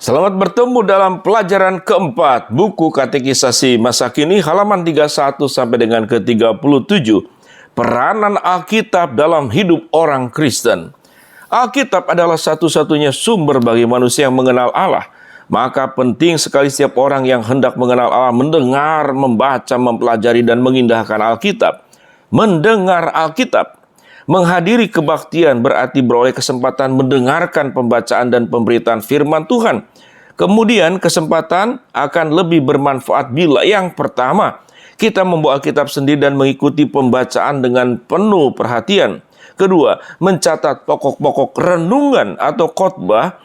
Selamat bertemu dalam pelajaran keempat buku Katekisasi Masa Kini halaman 31 sampai dengan ke-37. Peranan Alkitab dalam hidup orang Kristen. Alkitab adalah satu-satunya sumber bagi manusia yang mengenal Allah. Maka penting sekali setiap orang yang hendak mengenal Allah mendengar, membaca, mempelajari dan mengindahkan Alkitab. Mendengar Alkitab. Menghadiri kebaktian berarti beroleh kesempatan mendengarkan pembacaan dan pemberitaan firman Tuhan. Kemudian kesempatan akan lebih bermanfaat bila yang pertama, kita membawa Alkitab sendiri dan mengikuti pembacaan dengan penuh perhatian. Kedua, mencatat pokok-pokok renungan atau khotbah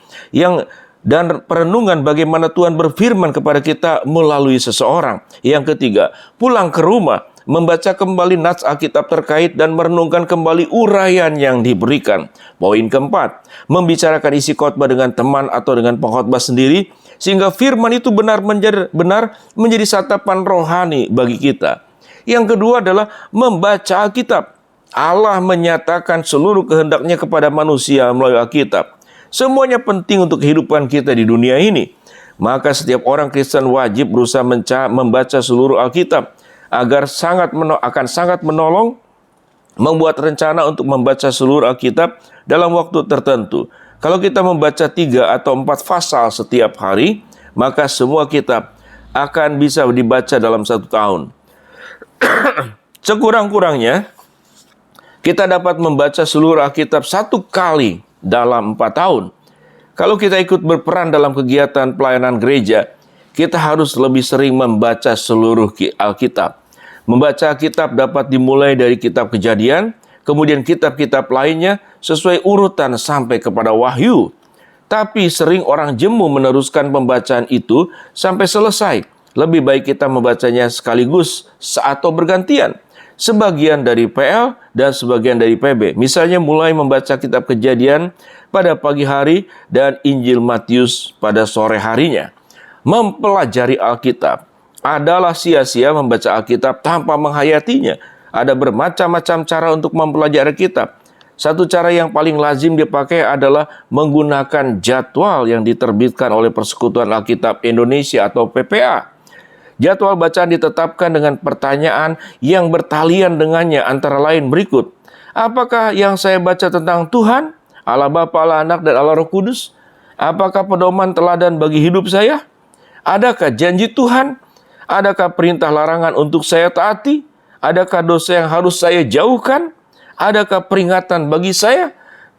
dan perenungan bagaimana Tuhan berfirman kepada kita melalui seseorang. Yang ketiga, pulang ke rumah, membaca kembali nats Alkitab terkait dan merenungkan kembali uraian yang diberikan. Poin keempat, membicarakan isi khotbah dengan teman atau dengan pengkhotbah sendiri, sehingga firman itu benar menjadi santapan rohani bagi kita. Yang kedua adalah membaca Alkitab. Allah menyatakan seluruh kehendaknya kepada manusia melalui Alkitab. Semuanya penting untuk kehidupan kita di dunia ini. Maka setiap orang Kristen wajib berusaha membaca seluruh Alkitab, agar akan sangat menolong membuat rencana untuk membaca seluruh Alkitab dalam waktu tertentu. Kalau kita membaca 3 atau 4 pasal setiap hari, maka semua kitab akan bisa dibaca dalam 1 tahun. Sekurang-kurangnya, kita dapat membaca seluruh Alkitab 1 kali dalam 4 tahun. Kalau kita ikut berperan dalam kegiatan pelayanan gereja, kita harus lebih sering membaca seluruh Alkitab. Membaca Alkitab dapat dimulai dari kitab Kejadian, kemudian kitab-kitab lainnya sesuai urutan sampai kepada Wahyu. Tapi sering orang jemu meneruskan pembacaan itu sampai selesai. Lebih baik kita membacanya sekaligus atau bergantian. Sebagian dari PL dan sebagian dari PB. Misalnya mulai membaca kitab Kejadian pada pagi hari dan Injil Matius pada sore harinya. Mempelajari Alkitab adalah sia-sia membaca Alkitab tanpa menghayatinya. Ada bermacam-macam cara untuk mempelajari Alkitab. Satu cara yang paling lazim dipakai adalah menggunakan jadwal yang diterbitkan oleh Persekutuan Alkitab Indonesia atau PPA. Jadwal bacaan ditetapkan dengan pertanyaan yang bertalian dengannya, antara lain berikut. Apakah yang saya baca tentang Tuhan, Allah Bapa, Allah Anak, dan Allah Roh Kudus? Apakah pedoman teladan bagi hidup saya? Adakah janji Tuhan? Adakah perintah larangan untuk saya taati? Adakah dosa yang harus saya jauhkan? Adakah peringatan bagi saya?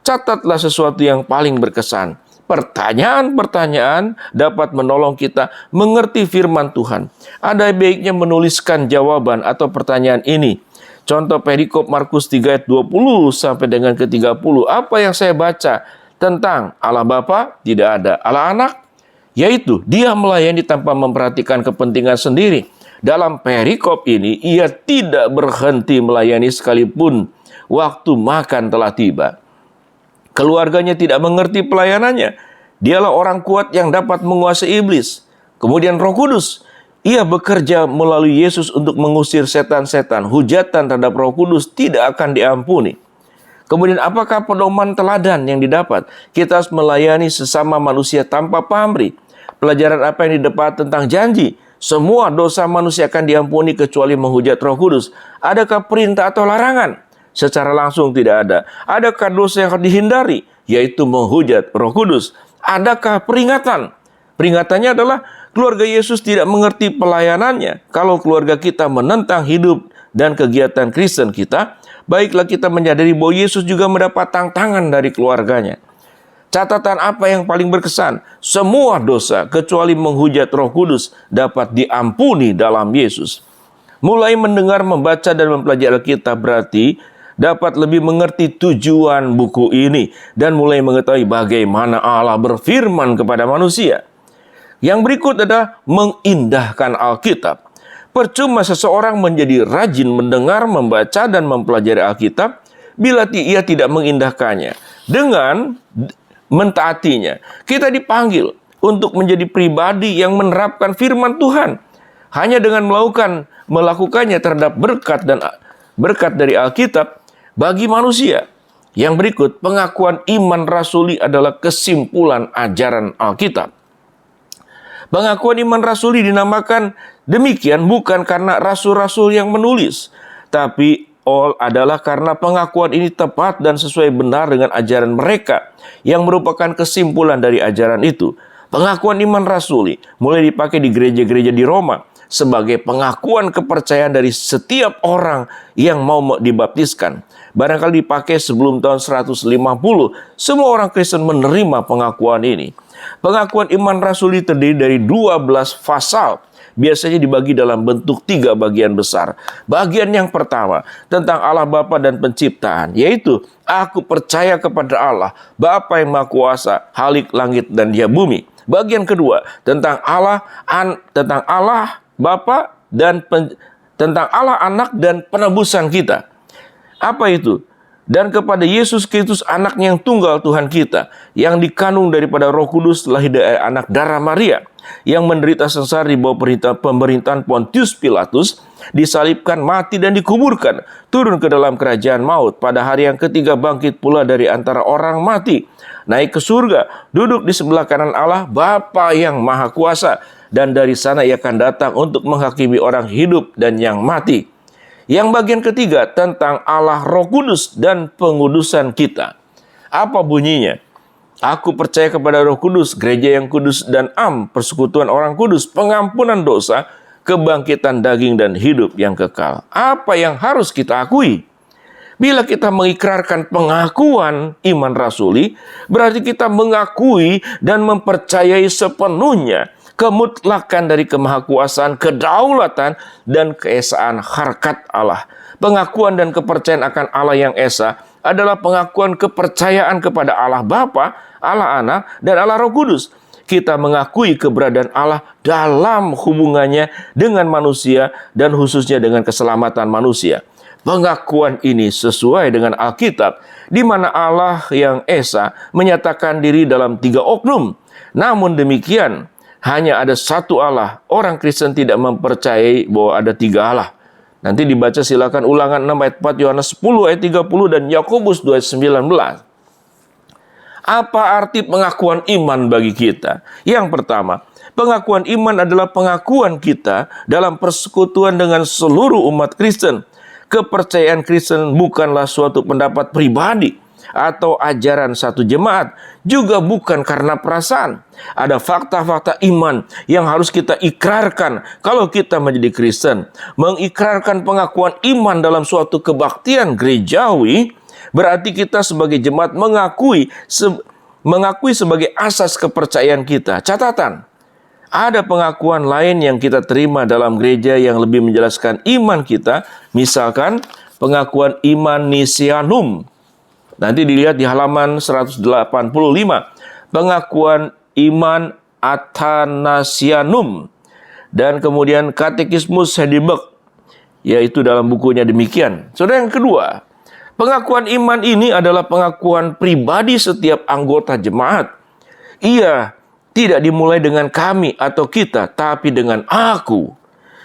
Catatlah sesuatu yang paling berkesan. Pertanyaan-pertanyaan dapat menolong kita mengerti firman Tuhan. Ada baiknya menuliskan jawaban atau pertanyaan ini. Contoh perikop Markus 3 ayat 20 sampai dengan ke-30. Apa yang saya baca tentang Allah Bapa? Tidak ada. Allah Anak? Yaitu dia melayani tanpa memperhatikan kepentingan sendiri. Dalam perikop ini, ia tidak berhenti melayani sekalipun waktu makan telah tiba. Keluarganya tidak mengerti pelayanannya. Dialah orang kuat yang dapat menguasai iblis. Kemudian Roh Kudus. Ia bekerja melalui Yesus untuk mengusir setan-setan. Hujatan terhadap Roh Kudus tidak akan diampuni. Kemudian apakah pedoman teladan yang didapat? Kita harus melayani sesama manusia tanpa pamrih. Pelajaran apa yang didapat tentang janji? Semua dosa manusia akan diampuni kecuali menghujat Roh Kudus. Adakah perintah atau larangan? Secara langsung tidak ada. Adakah dosa yang harus dihindari? Yaitu menghujat Roh Kudus. Adakah peringatan? Peringatannya adalah keluarga Yesus tidak mengerti pelayanannya. Kalau keluarga kita menentang hidup dan kegiatan Kristen kita, baiklah kita menyadari bahwa Yesus juga mendapat tantangan dari keluarganya. Catatan apa yang paling berkesan? Semua dosa kecuali menghujat Roh Kudus dapat diampuni dalam Yesus. Mulai mendengar, membaca, dan mempelajari Alkitab berarti dapat lebih mengerti tujuan buku ini dan mulai mengetahui bagaimana Allah berfirman kepada manusia. Yang berikut adalah mengindahkan Alkitab. Percuma seseorang menjadi rajin mendengar, membaca, dan mempelajari Alkitab bila ia tidak mengindahkannya. Dengan mentaatinya, kita dipanggil untuk menjadi pribadi yang menerapkan firman Tuhan. Hanya dengan melakukannya terhadap berkat dari Alkitab bagi manusia. Yang berikut, pengakuan iman rasuli adalah kesimpulan ajaran Alkitab. Pengakuan iman rasuli dinamakan demikian bukan karena rasul-rasul yang menulis, tapi adalah karena pengakuan ini tepat dan sesuai benar dengan ajaran mereka yang merupakan kesimpulan dari ajaran itu. Pengakuan iman rasuli mulai dipakai di gereja-gereja di Roma sebagai pengakuan kepercayaan dari setiap orang yang mau dibaptiskan. Barangkali dipakai sebelum tahun 150, semua orang Kristen menerima pengakuan ini. Pengakuan iman rasuli terdiri dari 12 pasal. Biasanya dibagi dalam bentuk 3 bagian besar. Bagian yang pertama tentang Allah Bapa dan penciptaan, yaitu aku percaya kepada Allah, Bapa yang Maha Kuasa, Khalik langit dan dia bumi. Bagian kedua tentang Allah Bapa dan tentang Allah Anak dan penebusan kita. Apa itu? Dan kepada Yesus Kristus anaknya yang tunggal Tuhan kita, yang dikandung daripada Roh Kudus, lahir dari anak darah Maria, yang menderita sengsara di bawah pemerintahan Pontius Pilatus, disalibkan, mati dan dikuburkan, turun ke dalam kerajaan maut, pada hari yang ketiga bangkit pula dari antara orang mati, naik ke surga, duduk di sebelah kanan Allah Bapa yang Maha Kuasa, dan dari sana ia akan datang untuk menghakimi orang hidup dan yang mati. Yang bagian ketiga tentang Allah Roh Kudus dan pengudusan kita. Apa bunyinya? Aku percaya kepada Roh Kudus, gereja yang kudus dan persekutuan orang kudus, pengampunan dosa, kebangkitan daging dan hidup yang kekal. Apa yang harus kita akui? Bila kita mengikrarkan pengakuan iman rasuli, berarti kita mengakui dan mempercayai sepenuhnya kemutlakan dari kemahakuasaan, kedaulatan, dan keesaan harkat Allah. Pengakuan dan kepercayaan akan Allah yang esa adalah pengakuan kepercayaan kepada Allah Bapa, Allah Anak, dan Allah Roh Kudus. Kita mengakui keberadaan Allah dalam hubungannya dengan manusia dan khususnya dengan keselamatan manusia. Pengakuan ini sesuai dengan Alkitab, di mana Allah yang esa menyatakan diri dalam 3 oknum. Namun demikian, hanya ada satu Allah. Orang Kristen tidak mempercayai bahwa ada 3 Allah. Nanti dibaca silakan Ulangan 6 ayat 4, Yohanes 10 ayat 30, dan Yakobus 2 ayat 19. Apa arti pengakuan iman bagi kita? Yang pertama, pengakuan iman adalah pengakuan kita dalam persekutuan dengan seluruh umat Kristen. Kepercayaan Kristen bukanlah suatu pendapat pribadi atau ajaran satu jemaat, juga bukan karena perasaan. Ada fakta-fakta iman yang harus kita ikrarkan kalau kita menjadi Kristen. Mengikrarkan pengakuan iman dalam suatu kebaktian gerejawi berarti kita sebagai jemaat mengakui sebagai asas kepercayaan kita. Catatan, ada pengakuan lain yang kita terima dalam gereja yang lebih menjelaskan iman kita. Misalkan pengakuan iman Nisianum. Nanti dilihat di halaman 185. Pengakuan iman Athanasianum. Dan kemudian Katekismus Heidelberg, yaitu dalam bukunya demikian. Saudara, yang kedua, pengakuan iman ini adalah pengakuan pribadi setiap anggota jemaat. Ia tidak dimulai dengan kami atau kita, tapi dengan aku.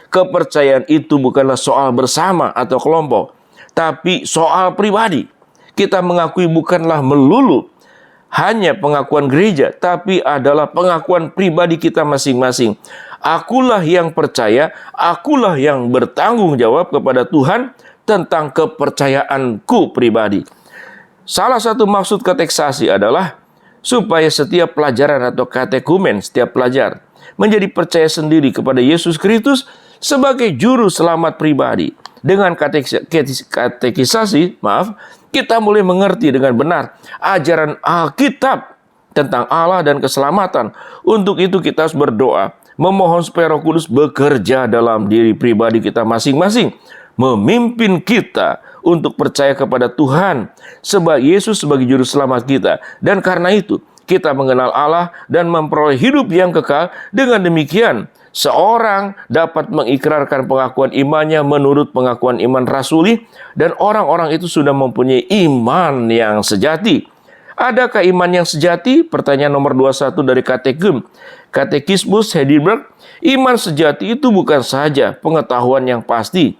Kepercayaan itu bukanlah soal bersama atau kelompok, tapi soal pribadi. Kita mengakui bukanlah melulu hanya pengakuan gereja, tapi adalah pengakuan pribadi kita masing-masing. Akulah yang percaya, akulah yang bertanggung jawab kepada Tuhan tentang kepercayaanku pribadi. Salah satu maksud kateksasi adalah supaya setiap pelajaran atau katekumen, setiap pelajar menjadi percaya sendiri kepada Yesus Kristus sebagai juru selamat pribadi. Dengan katekisasi, kita mulai mengerti dengan benar ajaran Alkitab tentang Allah dan keselamatan. Untuk itu kita harus berdoa, memohon supaya Roh Kudus bekerja dalam diri pribadi kita masing-masing, memimpin kita untuk percaya kepada Tuhan sebagai Yesus sebagai juru selamat kita. Dan karena itu kita mengenal Allah dan memperoleh hidup yang kekal. Dengan demikian, seorang dapat mengikrarkan pengakuan imannya menurut pengakuan iman rasuli, dan orang-orang itu sudah mempunyai iman yang sejati. Adakah iman yang sejati? Pertanyaan nomor 21 dari Katekismus Heidelberg. Iman sejati itu bukan saja pengetahuan yang pasti,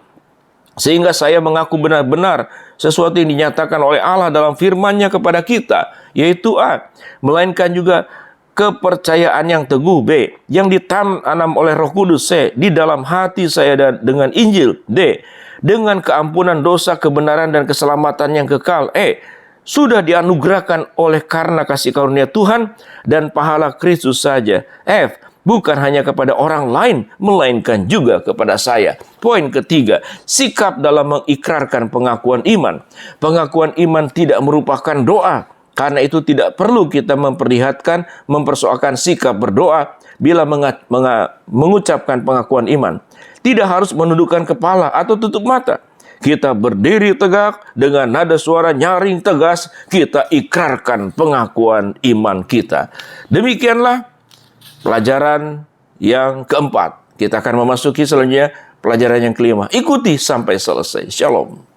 sehingga saya mengaku benar-benar sesuatu yang dinyatakan oleh Allah dalam firman-Nya kepada kita, yaitu melainkan juga kepercayaan yang teguh. B. Yang ditanam oleh Roh Kudus. C. Di dalam hati saya dan dengan Injil. D. Dengan keampunan dosa, kebenaran, dan keselamatan yang kekal. E. Sudah dianugerahkan oleh karena kasih karunia Tuhan dan pahala Kristus saja. F. Bukan hanya kepada orang lain, melainkan juga kepada saya. Poin ketiga, sikap dalam mengikrarkan pengakuan iman. Pengakuan iman tidak merupakan doa. Karena itu tidak perlu kita mempersoalkan sikap berdoa bila mengucapkan pengakuan iman. Tidak harus menundukkan kepala atau tutup mata. Kita berdiri tegak dengan nada suara nyaring tegas, kita ikrarkan pengakuan iman kita. Demikianlah pelajaran yang keempat. Kita akan memasuki selanjutnya pelajaran yang kelima. Ikuti sampai selesai. Shalom.